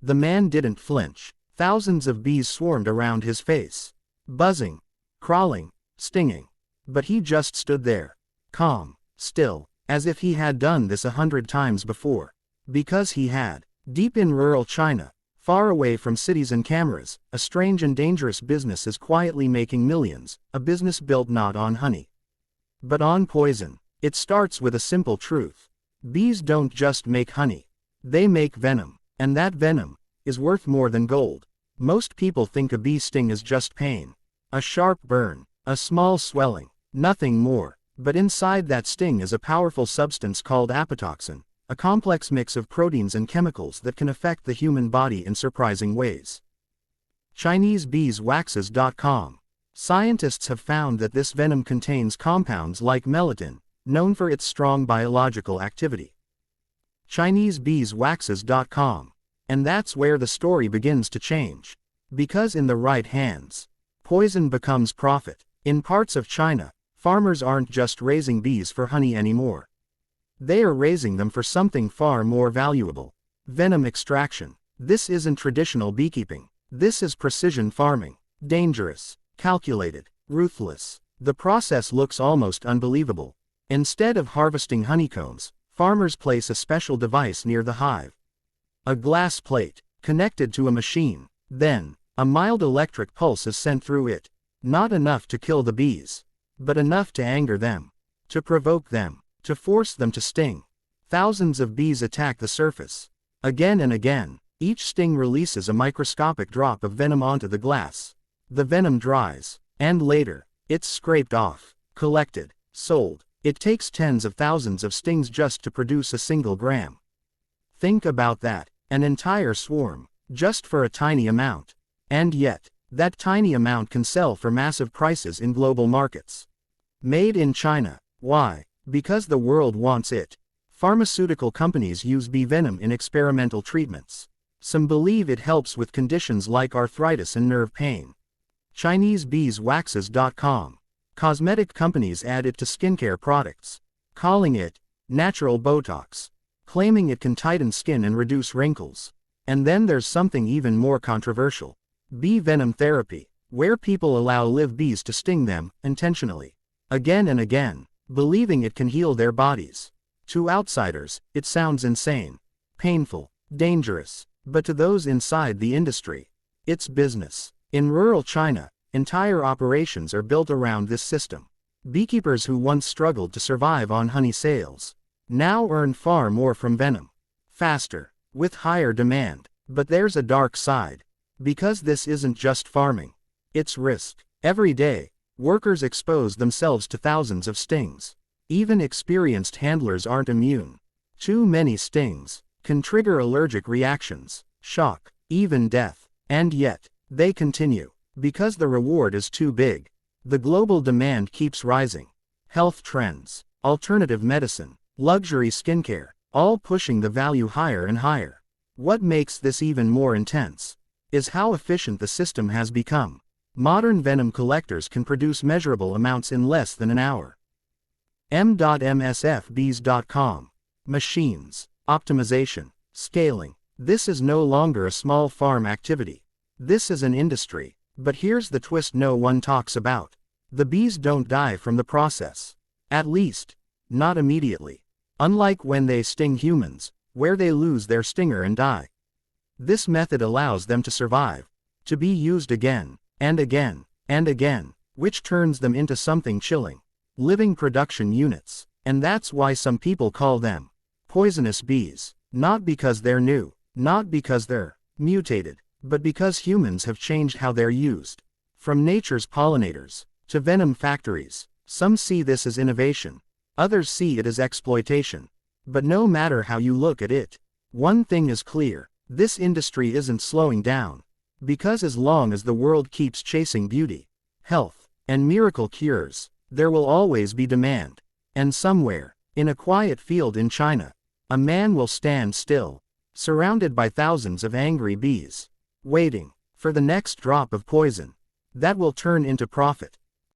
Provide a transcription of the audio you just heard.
The man didn't flinch. Thousands of bees swarmed around his face. Buzzing, crawling, stinging. But he just stood there. Calm, still, as if he had done this 100 times before. Because he had. Deep in rural China, far away from cities and cameras, a strange and dangerous business is quietly making millions, a business built not on honey, but on poison. It starts with a simple truth. Bees don't just make honey. They make venom. And that venom is worth more than gold. Most people think a bee sting is just pain. A sharp burn, a small swelling, nothing more. But inside that sting is a powerful substance called apoptoxin, a complex mix of proteins and chemicals that can affect the human body in surprising ways. ChineseBeesWaxes.com. Scientists have found that this venom contains compounds like melatonin, known for its strong biological activity. ChineseBeesWaxes.com. And that's where the story begins to change. Because in the right hands, poison becomes profit. In parts of China, farmers aren't just raising bees for honey anymore. They are raising them for something far more valuable. Venom extraction. This isn't traditional beekeeping. This is precision farming. Dangerous, calculated, ruthless. The process looks almost unbelievable. Instead of harvesting honeycombs, farmers place a special device near the hive. A glass plate, connected to a machine. Then, a mild electric pulse is sent through it. Not enough to kill the bees, but enough to anger them, to provoke them, to force them to sting. Thousands of bees attack the surface. Again and again, each sting releases a microscopic drop of venom onto the glass. The venom dries, and later, it's scraped off, collected, sold. It takes tens of thousands of stings just to produce a single gram. Think about that, an entire swarm, just for a tiny amount. And yet, that tiny amount can sell for massive prices in global markets. Made in China. Why? Because the world wants it. Pharmaceutical companies use bee venom in experimental treatments. Some believe it helps with conditions like arthritis and nerve pain. ChineseBeesWaxes.com. Cosmetic companies add it to skincare products, calling it natural Botox, claiming it can tighten skin and reduce wrinkles. And then there's something even more controversial. Bee venom therapy, where people allow live bees to sting them, intentionally. Again and again, believing it can heal their bodies. To outsiders, it sounds insane, painful, dangerous. But to those inside the industry, it's business. In rural China, entire operations are built around this system. Beekeepers who once struggled to survive on honey sales now earn far more from venom. Faster, with higher demand. But there's a dark side. Because this isn't just farming. It's risk. Every day, workers expose themselves to thousands of stings. Even experienced handlers aren't immune. Too many stings can trigger allergic reactions, shock, even death. And yet, they continue. Because the reward is too big. The global demand keeps rising. Health trends, alternative medicine, luxury skincare, all pushing the value higher and higher. What makes this even more intense is how efficient the system has become. Modern venom collectors can produce measurable amounts in less than an hour. M.MSFBees.com. Machines, optimization, scaling. This is no longer a small farm activity. This is an industry. But here's the twist no one talks about. The bees don't die from the process. At least, not immediately. Unlike when they sting humans, where they lose their stinger and die. This method allows them to survive, to be used again, and again, and again, which turns them into something chilling. Living production units. And that's why some people call them poisonous bees. Not because they're new, not because they're mutated, but because humans have changed how they're used. From nature's pollinators to venom factories, some see this as innovation, others see it as exploitation. But no matter how you look at it, one thing is clear. This industry isn't slowing down. Because as long as the world keeps chasing beauty, health, and miracle cures, there will always be demand. And somewhere, in a quiet field in China, a man will stand still, surrounded by thousands of angry bees, waiting for the next drop of poison that will turn into profit.